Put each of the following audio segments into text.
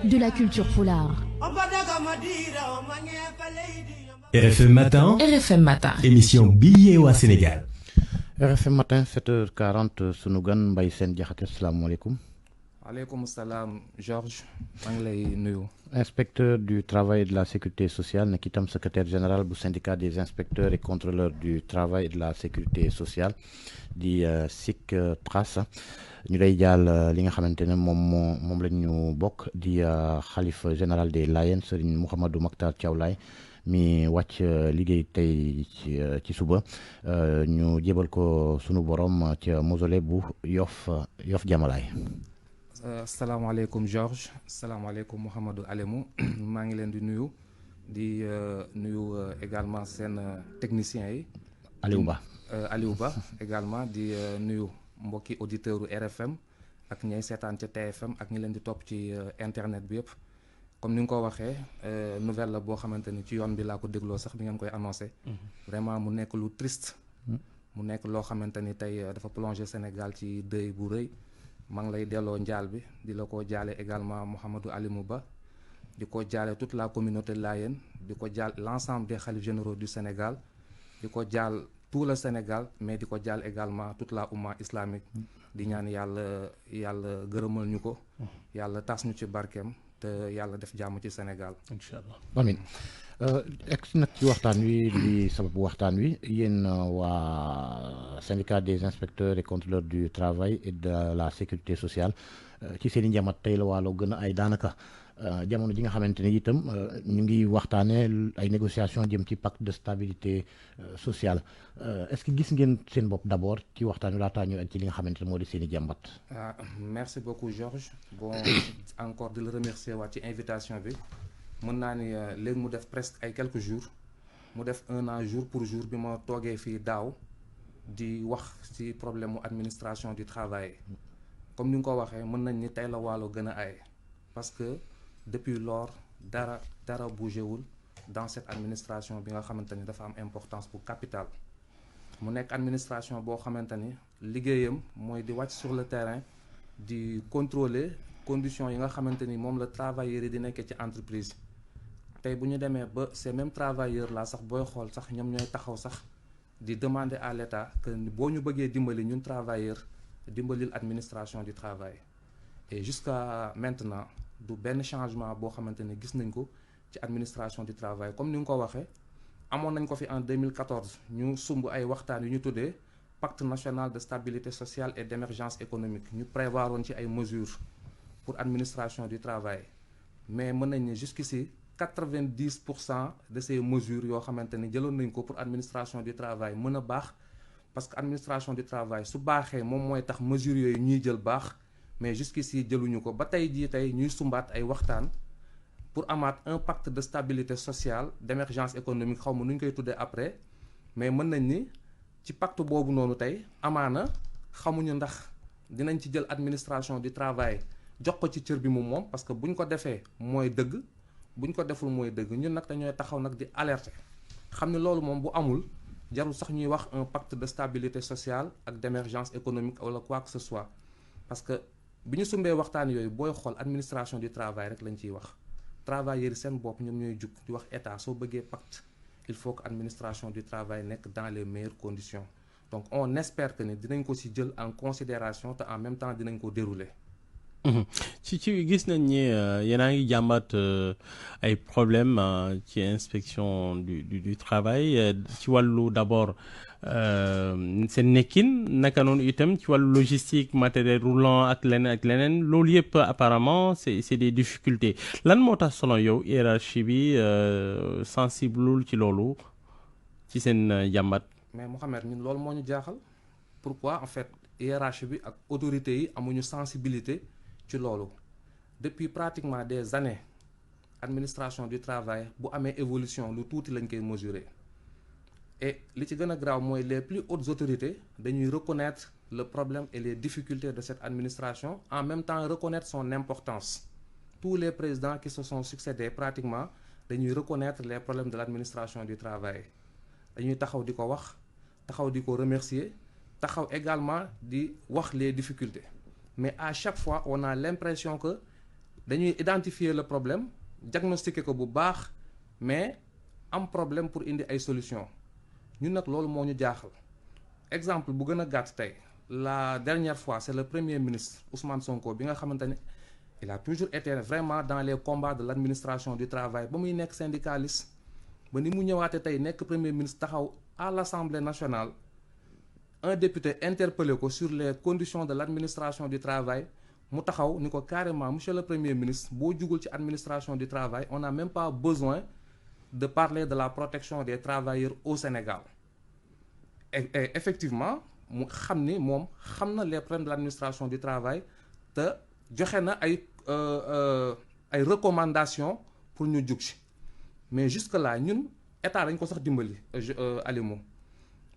de la culture poulard. RFM Matin. RFM Matin. Émission Billet au Sénégal. RFM Matin 7h40 sunu gan Mbaye Sène Diakhaté salaamaaleykum. Waaleykum salaam Georges maa ngi lay nuyu. Inspecteur du travail et de la sécurité sociale nekk itam secrétaire général bu syndicat des inspecteurs et contrôleurs du travail et de la sécurité sociale di SIC-TRAS ñu lay jaal li nga xamante ne moom la ñu bokk di xalifa général des Layènes Serigne Mouhamadou Makhtar Thiaw Laye mi wàcc liggéey tey ci suba ñu jébal ko sunu borom ca mausolée bu Yoff Jamalaay. Salaamaaleykum Georges salaamaaleykum Mouhamadou Alemou maa ngi leen di nuyu également seen techniciens yi. Aliou Ba également di nuyu mbokki auditeurs u RFM ak ñay seetaan ca TFM ak ñi leen di topp ci internet bi yëpp. comme ni nga ko waxee nouvelle la boo xamante ni ci yoon bi laa ko dégloo sax bi ngeen koy annoncé. Vraiment mu nekk lu triste. mu nekk loo xamante ni tey dafa plongé Sénégal ci deuil bu rëy. maa ngi lay delloo njaal bi di la ko jaale également Mouhamadou Alimou Ba di ko jaale toute la communauté layène di ko jaal l'ensemble des khalifes généraux du Sénégal di ko jaal tout le Sénégal mais di ko jaal également toute la oumma islamique di ñaan yàlla gërëmal ñu ko yàlla tas ñu ci barkeem te yàlla def jàmm ci Sénégal incha allah amiin ex nag ci waxtaan wi li sababu waxtaan wi yéen waa syndicat des inspecteurs et contrôleurs du travail et de la sécurité sociale ci seen i njamat tey la wàllu gën a ay daanaka jamono ji nga xamante ne itam ñu ngi waxtaanee ay négociations jëm ci pacte de stabilité sociale est-ce que gis ngeen seen bopp d'abord ci waxtaan wi laataa ñu ak ci li nga xamante ne moo di seen i jàmbat. merci beaucoup Georges bon encore di la remercier waat ci invitation bi. mën naa ni léegi mu def presque ay quelques jours mu def 1 an jour pour jour bi ma toogee fii daaw di wax ci problème mu administration du travail comme ni nga ko waxee mën nañ ni tey la waalo gën a ay parce que depuis lors dara bougé wul dans cette administration bi nga xamante ni dafa am importance bu capitale mu nekk administration boo xamante ni liggéeyam mooy di wàcc sur le terrain di contrôler conditions yi nga xamante ni moom la travailleurs yi di nekkee ci entreprise tey bu ñu demee ba ces mêmes travailleurs là sax booy xool sax ñoom ñooy taxaw sax di demander à l'État que boo ñu bëggee dimbali ñun travailleurs dimbalil administration du travail et jusqu'à maintenant du benn changement boo xamante ni gis nañ ko ci administration du travail comme ni nga ko waxee amoon nañ ko fi en 2014 ñu sumb ay waxtaan yu ñu tuddee pacte national de stabilité sociale et d'émergence économique ñu prévoir woon ci ay mesures pour administration du travail mais mën nañ ne jusqu'ici 90% de ces mesures yoo xamante ni jëloon nañ ko pour administration du travail mën a baax parce que administration du travail su baaxee moom mooy tax mesures yooyu ñuy jël baax mais jusqu'ici jëluñu ko ba tey ñuy sumbaat ay waxtaan pour amaat un pacte de stabilité sociale d'émergence économique xaw ma nu ñu koy tuddee après mais mën nañ ni ci pacte boobu noonu tey amaana xamuñu ndax dinañ ci jël administration du travail jox ko ci cër bi mu moom parce que buñ ko defee mooy dëgg buñ ko deful mooy dëgg ñun nag dañooy taxaw nag di alerter xam ne loolu moom bu amul jarul sax ñuy wax un pacte de stabilité sociale ak d'émergence économique wala quoi que ce soit parce que bi ñu sumbee waxtaan yooyu booy xool administration du travail rek lañ ciy wax travailleurs yi seen bopp ñoom ñooy jug di wax état soo bëggee pacte il faut que administration du travail nekk dans les meilleures conditions donc on espère que ni dinañ ko ci jël en considération te en même temps dinañ ko dérouler. ci gis nañ ni yéen a ngi jàmbat ay problèmes ci inspection du travail ci wàllu d'abord seen nekkin naka noonu itam ci wàllu logistique matériel roulant ak leneen loolu yëpp apparemment c'est des difficultés lan moo tax selon yow hiérarchie bi sensible ci loolu ci seen jàmbat. mais Mouhamed ñun loolu moo ñu jaaxal pourquoi en fait hiérarchie bi ak autorités yi amuñu sensibilité ci loolu depuis pratiquement des années administration du travail bu amee évolution lu tuuti lañ koy mesurer et li ci gën a graaw mooy les plus hautes autorités dañuy reconnaître le problème et les difficultés de cette administration en même temps reconnaître son importance tous les présidents qui se sont succédés pratiquement dañuy reconnaître les problèmes de l'administration du travail dañuy taxaw di ko wax taxaw di ko remercier taxaw également di wax les difficultés mais à chaque fois on a l'impression que dañuy identifier le problème diagnostiquer ko bu baax mais am problème pour indi ay solution ñun nag loolu moo ñu jaaxal exemple bu gën a gàtt tey la dernière fois c'est le premier ministre Ousmane Sonko bi nga xamante ne il a toujours été vraiment dans les combats de l'administration du travail ba muy nekk syndicaliste ba ni mu ñëwaate tey nekk premier ministre taxaw à l'Assemblée nationale un député interpellé ko sur les conditions de l'administration du travail mu taxaw ni ko carrément monsieur le premier ministre boo jugul ci administration du travail on n'a même pas besoin de parler de la protection des travailleurs au Sénégal et effectivement mu xam ni moom xam na les problèmes de l'administration du travail te joxe na ay recommandations pour ñu jug ci mais jusque là ñun état dañ ko sax dimbali Alimo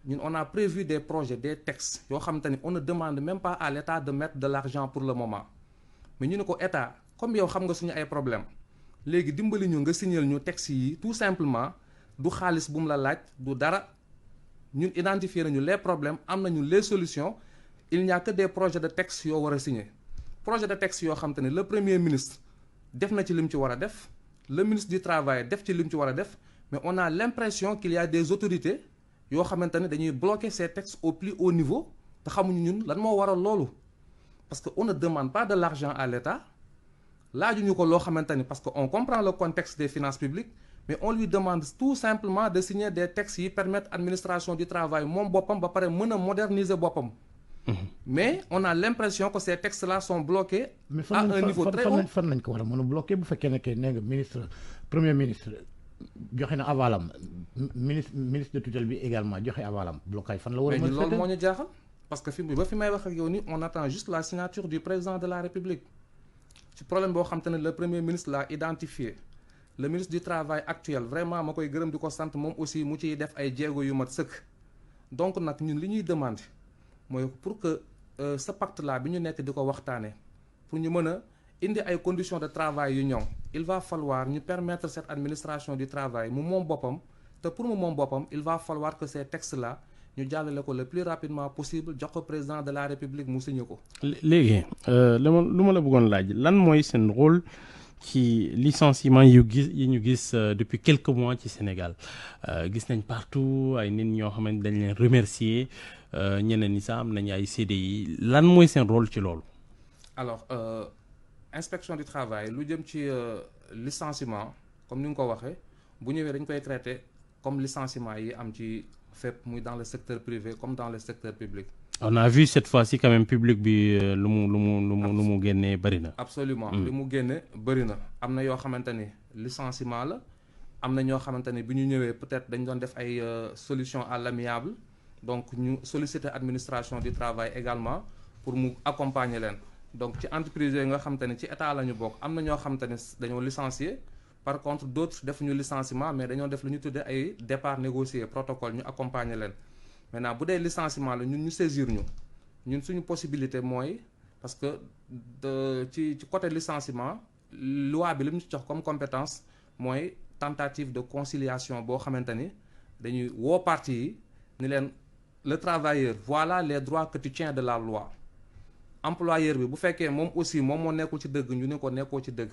ñun on a prévu des projets des textes yoo xamante ni on ne demande même pas à l'état de mettre de l'argent pour le moment mais ñu ne ko état comme yow xam nga suñu ay problèmes léegi dimbali ñu nga signal ñu textes yi tout simplement du xaalis bu mu la laaj du dara ñun identifier nañu les problèmes am nañu les solutions il n'y a que des projets de texte yoo war a signer projet de texte yoo xamante ni le premier ministre def na ci li mu ci war a def le ministre du travail def ci li mu ci war a def mais on a l'impression qu'il y a des autorités yoo xamante ne dañuy bloquer ces textes au plus haut niveau te xamuñu ñun lan moo waral loolu parce que on ne demande pas de l'argent à l'État laajuñu ko loo xamante ni parce que on comprend le contexte des finances publiques mais on lui demande tout simplement de signer des textes yi permettre administration du travail moom boppam ba pare mën a moderniser boppam mais on a l'impression que ces textes-là sont bloqués à un niveau très haut. fan lañ ko war a mën a bloquer bu fekkee ne que nee nga ministre premier ministre joxe na avalam ministre de tutelle bi également joxe avalam blocage fan la war a mën a mais loolu moo ñu jaaxal parce que fi may wax ak yow ni on attend juste la signature du président de la République ci problème boo xam te ne le premier ministre l'a identifié le ministre du travail actuel vraiment ma koy gërëm di ko sant moom aussi mu ciy def ay jéego yu mat sëkk donc nag ñun li ñuy demander mooy pour que ce pacte là bi ñu nekk di ko waxtaanee pour ñu mën a indi ay conditions de travail yu ñoŋ il va falloir ñu permettre cette administration du travail mu moom boppam te pour mu moom boppam il va falloir que ces textes là ñu jàllale ko le plus rapidement possible jox ko président de la République mu signé ko. léegi lu ma la bëggoon laaj lan mooy seen rôle ci licenciement yi ñu gis depuis quelques mois ci Sénégal gis nañ partout ay nit ñoo xamante dañ leen remercier ñeneen ñi sax am nañ ay CDI lan mooy seen rôle ci loolu. alors inspection du travail lu jëm ci licenciement comme ni nga ko waxee bu ñëwee dañ koy traiter comme licenciement yi am ci fépp muy dans le secteur privé comme dans le secteur public. on a vu cette fois-ci quand même public bi lu mu génnee bëri na. absolument li mu génne bëri na am na yoo xamante ni licenciement la am na ñoo xamante ni bi ñu ñëwee peut-être dañ doon def ay solutions à l'amiable donc ñu solliciter administration du travail également pour mu accompagner leen donc ci entreprise yi nga xamante ni ci état la ñu bokk am na ñoo xamante ni dañoo licencier par contre d'autres defuñu licenciement mais dañoo def lu ñu tuddee ay départ négocié protocole ñu accompagner leen. maintenant bu dee licenciement la ñun ñu saisir ñun suñu possibilité mooy parce que ci côté licenciement loi bi li mu ci jox comme compétence mooy tentative de conciliation boo xamante ni dañuy woo parties yi ni leen le travailleur voilà les droits que tu tiens de la loi employeur bi bu fekkee moom aussi moom moo nekkul ci dëgg ñu ne ko nekkoo ci dëgg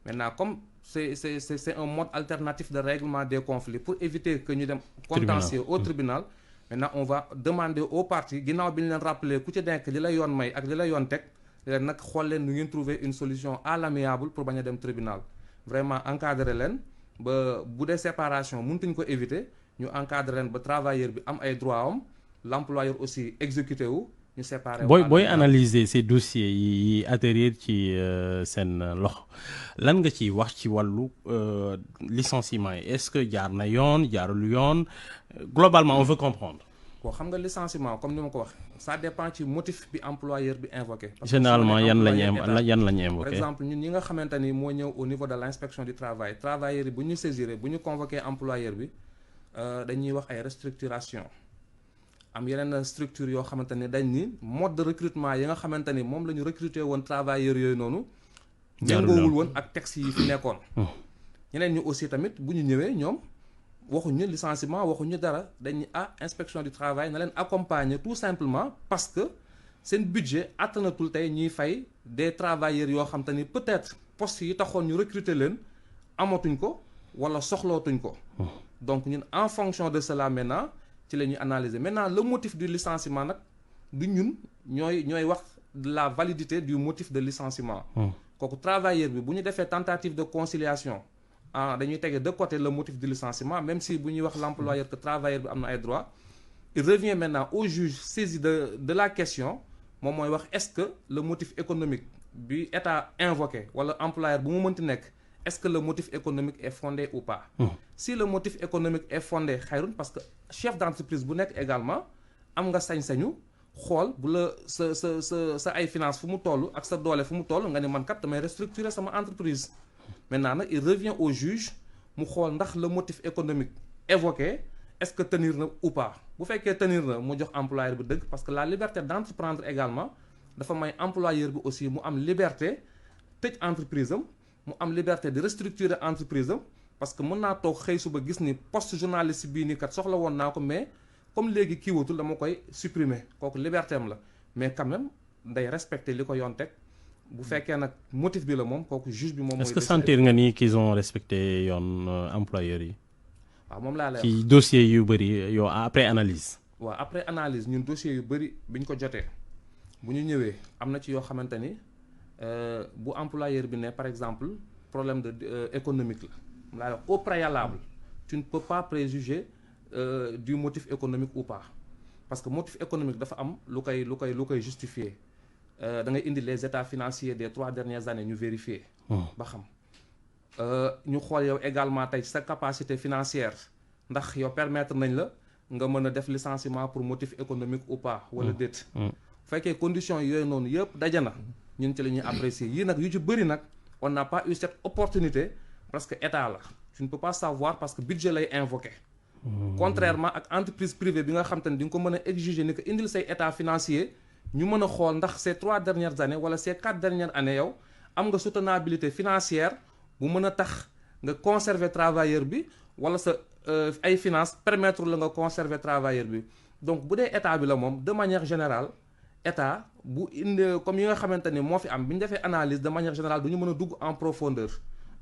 maintenant comme c'est un mode alternatif de règlement des conflits pour éviter que ñu dem contentieux au tribunal. Maintenant on va demander aux parties ginnaaw bi ñu leen rappeler ku ci nekk li la yoon may ak li la yoon teg leen nag xool leen nu ngeen trouver une solution à l'amiable pour bañ a dem tribunal vraiment encadrer leen ba bu dee séparation mëntuñ ko éviter ñu encadrer leen ba travailleur bi am ay droits am l'employeur aussi exécuté wu ñu séparer. booy analyser ces dossiers yi atterrir ci seen loxo lan nga ciy wax ci wàllu licenciement yi est-ce que jaar na yoon jaarul yoon globalement on veut comprendre. bon xam nga licenciement comme ni ma ko wax ça dépend ci motif bi employeur bi invoqué. généralement yan la ñu invoqué. par exemple ñun ñi nga xamante ni moo ñëw au niveau de l'inspection du travail travailleurs yi bu ñu saisir bu ñu convoqué employeur bi dañuy wax ay restructuration am yeneen structure yoo xamante ni dañ ni mode de recrutement yi nga xamante ni moom la ñu recruter woon travailleurs yooyu noonu. méngoowul woon ak texte yi fi nekkoon. ñeneen ñu aussi tamit bu ñu ñëwee ñoom waxuñu licenciement waxuñu dara dañuy inspection du travail na leen accompagner tout simplement parce que seen budget attanatul tey ñuy fay des travailleurs yoo xamante ni peut-être postes yi taxoon ñu recruter leen amatuñ ko wala soxlootuñ ko. Donc ñun en fonction de cela maintenant ci la ñuy analyser maintenant le motif du licenciement nag du ñun ñooy wax la validité du motif de licenciement. kooku travailleur bi bu ñu defee tentative de conciliation dañuy tege de côté le motif du licenciement même si bu ñuy wax l'employeur que travailleur bi am na ay droits. Il revient maintenant au juge saisi de la question moom mooy wax est-ce que le motif économique bi état invoqué wala employeur bu mu mënti nekk est-ce que le motif économique est fondé ou pas. Si le motif économique est fondé xayrun parce que chef d'entreprise bu nekk également am nga sañ-sañu xool bu la sa ay finance fu mu toll ak sa doole fu mu toll nga ne man kat damay restructurer sama entreprise. Maintenant nag il revient au juge mu xool ndax le motif économique évoqué est-ce que tenir na ou pas bu fekkee tenir na mu jox employeur bi dëgg parce que la liberté d'entreprendre également dafa may employeur bi aussi mu am liberté tëj entreprise am mu am liberté de restructurer entreprise am parce que mën naa toog xëy suba gis ni poste journaliste bii nii kat soxla woon naa ko mais comme léegi kiiwatul dama koy supprimer kooku liberté am la mais quand même day respecter li ko yoon teg bu fekkee nag motif bi la moom kooku juge bi moom mooy. Est-ce que sentir nga ni qu'ils ont respecté yoon employeurs yi. waaw moom laa lay wax ci dossier yu bëri yow après analyse. waaw après analyse ñun dossier yu bëri bi ñu ko jotee bu ñu ñëwee am na ci yoo xamante ni bu employeur bi ne par exemple problème de économique la laay wax au préalable tu ne peux pas préjuger du motif économique ou pas parce que motif économique dafa am lu koy justifier da ngay indi les états financiers des 3 dernières années ñu vérifier ba xam ñu xool yow également tey sa capacité financière ndax yow permettre nañ la nga mën a def licenciement pour motif économique ou pas wala déet bu fekkee conditions yooyu noonu yëpp daje na ñun ci la ñuy apprécier yii nag yu ci bëri nag on n'a pas eu cette opportunité parce que état la tu ne peux pas savoir parce que budget lay invoqué contrairement ak entreprise privée bi nga xam te ne di nga ko mën a exiger ni que indil say état financier ñu mën a xool ndax ces 3 dernières années wala ces 4 dernières années yow am nga soutenabilité financière bu mën a tax nga conserver travailleur bi wala sa ay finance permettre la nga conserver travailleur bi donc bu dee état bi la moom de manière générale état bu indi comme yi nga xamante ni moo fi am bi ñu defee analyse de manière générale du ñu mën a dugg en profondeur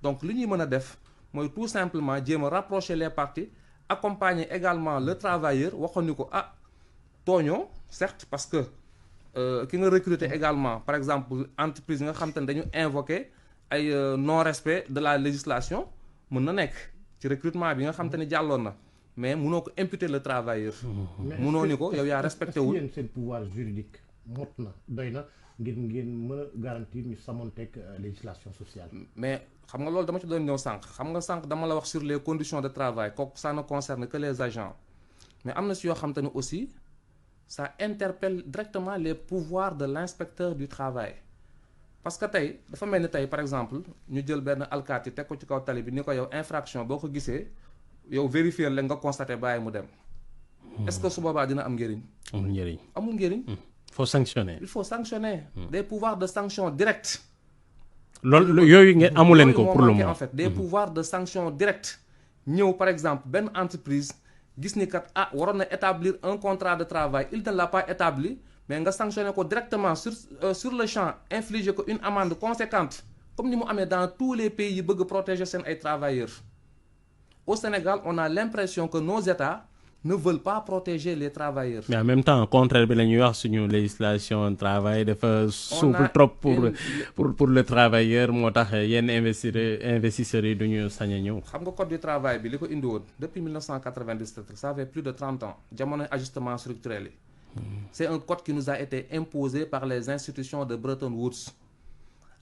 donc li ñuy mën a def mooy tout simplement jéem a rapprocher les parties accompagner également le travailleur waxoon ni ko tooñoo certes parce que ki nga recruter également par exemple entreprise yi nga xamante ne dañu invoquer ay non-respect de la législation mën na nekk ci recrutement bi nga xamante ni jàlloon na mais mënoo ko imputer le travailleur. mënoo ni ko yow yaa respecté wul. yéen seen pouvoir juridique mot na doy na ngeen mën a garantir ñu sàmmonteeg législation sociale. mais xam nga loolu dama ci doon ñëw sànq xam nga sànq dama la wax sur les conditions de travail kooku ça ne concerne que les agents mais am na si yoo xamante ni aussi ça interpelle directement les pouvoirs de l'inspecteur du travail. parce que tey dafa mel ni tey par exemple ñu jël benn alkaati teg ko ci kaw tali bi ni ko yow infraction boo ko gisee yow vérifier la nga constaté bàyyi mu dem. est-ce que su boobaa dina am njëriñ. amul njëriñ. amul njëriñ. faut sanctionner. il faut sanctionner. des pouvoirs de sanction directe. loolu yooyu ngeen amu leen ko pour le moment en fait des pouvoirs de sanction directe ñëw par exemple benn entreprise gis ni kat waroon na établir un contrat de travail il ne l'a pas établi. mais nga sanctionné ko directement sur le champ infliger ko une amende conséquente comme ni mu amee dans tous les pays yi bëgg protéger seen ay travailleurs au Sénégal on a l'impression que nos États ne veulent pas protéger les travailleurs. mais en même temps contraire bi la ñuy wax suñu législation travail dafa souple trop pour le travailleur moo tax yenn investisseurs yi duñu sañ a ñëw. xam nga code du travail bi li ko indi woon depuis 1997 ça fait plus de 30 ans jamono ajustement structurel yi. C'est un code qui nous a été imposé par les institutions de Bretton Woods.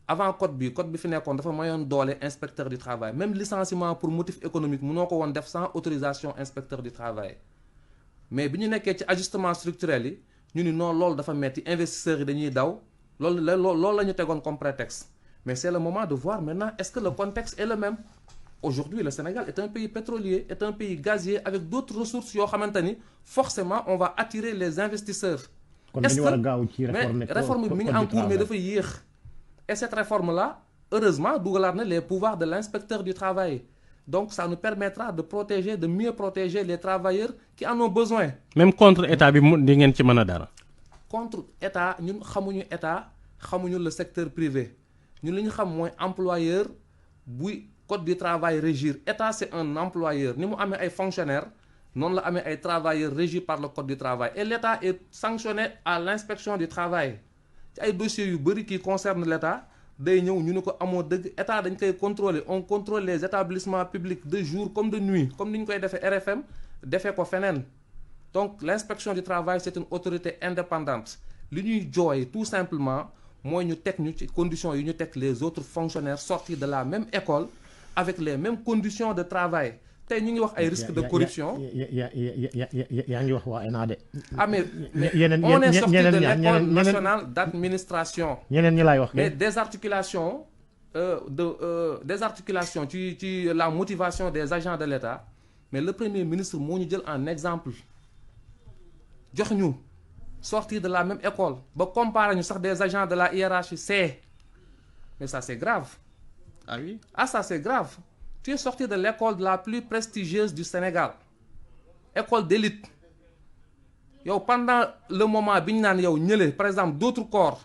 Avant code bi fi nekkoon dafa mayoon doole inspecteur du travail même licenciement pour motif économique mënoo ko woon def sans autorisation inspecteur du travail mais bi ñu nekkee ci ajustement structurel yi ñu ni non loolu dafa metti investisseurs yi dañuy daw loolu la ñu tegoon comme prétexte mais c'est le moment de voir maintenant est-ce que le contexte est le même. Aujourd'hui, le Sénégal est un pays pétrolier, est un pays gazier avec d'autres ressources yoo xamante ni forcément on va attirer les investisseurs. Est-ce que mais réforme bi mi ngi en cours mais dafa yéex. Et cette réforme-là, heureusement, dugalaat na les pouvoirs de l'inspecteur du travail. Donc ça nous permettra de mieux protéger les travailleurs qui en ont besoin. Même contre état bi di ngeen ci mën a dara. Contre état ñun xamuñu le secteur privé. ñun li ñu xam mooy employeur buy code du travail régir état c'est un employeur ni mu amee ay fonctionnaires noonu la amee ay travailleurs régis par le code du travail et l'état est sanctionné à l'inspection du travail ci ay dossiers yu bëri qui concernent l'état day ñëw ñu ne ko amoo dëgg état dañ koy contrôler on contrôle les établissements publics de jour comme de nuit comme ni ñu koy defee RFM defee ko feneen donc l'inspection du travail c'est une autorité indépendante li ñuy jooy tout simplement mooy ñu teg ñu ci conditions yi ñu teg les autres fonctionnaires sortis de la même école avec les mêmes conditions de travail tey ñu ngi wax ay risques de corruption. yaa ngi wax waa ENA de. ah mais on est sorti de l'école nationale d'administration. ñeneen ñi laay wax. mais désarticulation désarticulation ci la motivation des agents de l'État mais le premier ministre moo ñu jël en exemple jox ñu sortis de la même école ba comparer ñu sax des agents de la hiérarchie C mais ça c'est grave. Ah oui? Ah ça c'est grave. Tu es sorti de l'école la plus prestigieuse du Sénégal école d'élite yow pendant le moment bi ñu naan yow ñële par exemple d'autres corps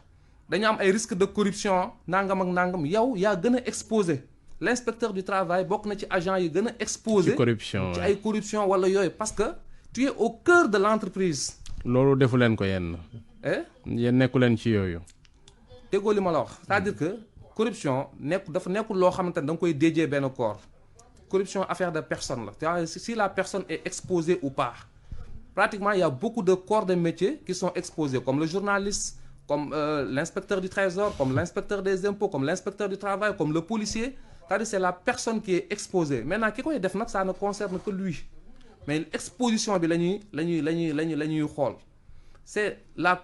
dañu am ay risques de corruption nangam ak nangam yow yaa gën a exposé l'inspecteur du travail bokk na ci agent yi gën a exposé ci corruption ci ay corruption wala yooyu parce que tu es au cœur de l'entreprise. loolu defu leen ko yenn. yéen nekku leen ci yooyu. déggoo li ma la wax c'est-à-dire que corruption dafa nekkul loo xamante ne da nga koy déjee benn corps corruption affaire de personne la si la personne est exposée ou pas pratiquement il y a beaucoup de corps de métier qui sont exposés comme le journaliste comme l'inspecteur du trésor comme l'inspecteur des impôts comme l'inspecteur du travail comme le policier c'est-à-dire c'est la personne qui est exposée maintenant ki koy def nag ça ne concerne que lui mais exposition bi la ñuy xool c'est la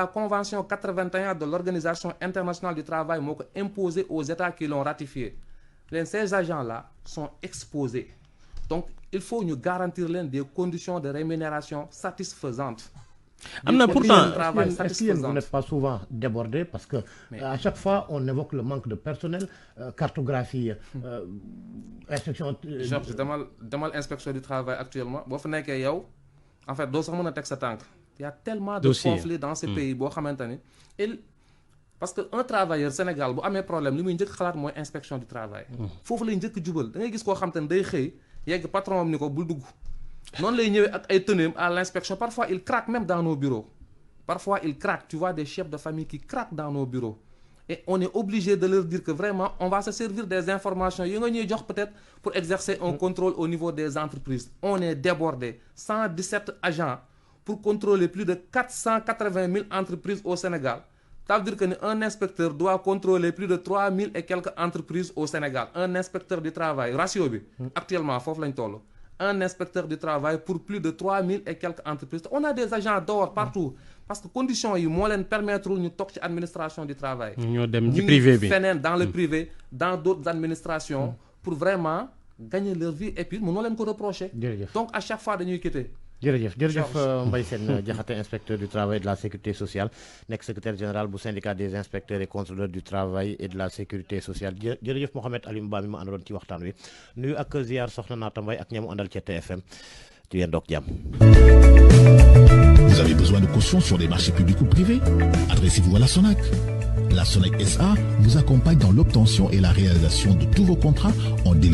convention 81 de l'Organisation internationale du travail moo ko imposé aux États qui l'ont ratifié ces agents-là sont exposés donc il faut ñu garantir leen des conditions de rémunération satisfaisantes. am na pourtant est-ce que vous n'êtes pas souvent débordé parce que à chaque fois on évoque le manque de personnel cartographie inspection. Georges demal inspection du travail actuellement boo fa nekkee yow en fait doo sax mën a teg sa tànk. Il y a tellement de conflits dans ce pays boo xamante ni parce que un travailleur Sénégal bu amee problème li muy njëkk xalaat mooy inspection du travail. foofu lay njëkk jubal da ngay gis koo xamante ni day xëy yegg patron am ni ko bul dugg noonu lay ñëwee ak ay teneem à l'inspection parfois il craque même dans nos bureaux parfois il craque tu vois des chefs de famille qui craquent dans nos bureaux et on est obligé de leur dire que vraiment on va se servir des informations yi nga ñuy jox peut-être pour exercer un contrôle au niveau des entreprises on est débordé 117 agents pour contrôler plus de 480 000 entreprises au Sénégal. Ça veut dire qu'un inspecteur doit contrôler plus de 3 000 et quelques entreprises au Sénégal. Un inspecteur du travail, ratio bi, actuellement, un inspecteur du travail pour plus de 3 000 et quelques entreprises. On a des agents dehors partout. Parce que les conditions yi moo leen permettre ñu toog ci administration du travail. ñoo dem ci privé bi feneen dans le privé, dans d'autres administrations pour vraiment gagner leur vie et puis mënoo leen ko reprocher. Donc à chaque fois dañuy quitter. jërëjëf Mbaye Sène Diakhaté inspecteur du travail et de la sécurité sociale nekk secrétaire général bu syndicat des inspecteurs et contrôleurs du travail et de la sécurité sociale jërëjëf Mohamed Aliou Mba mi ma àndaloon ci waxtaan wi nuyu ak ziar soxna Naata Mbaye ak ñamu àndal ci TFM ci yéen doog jàmm. Vous avez besoin de caution sur des marchés publics ou privés? Adressez-vous à la SONAC. La SONAC SA vous accompagne dans l'obtention et la réalisation de tous vos contrats en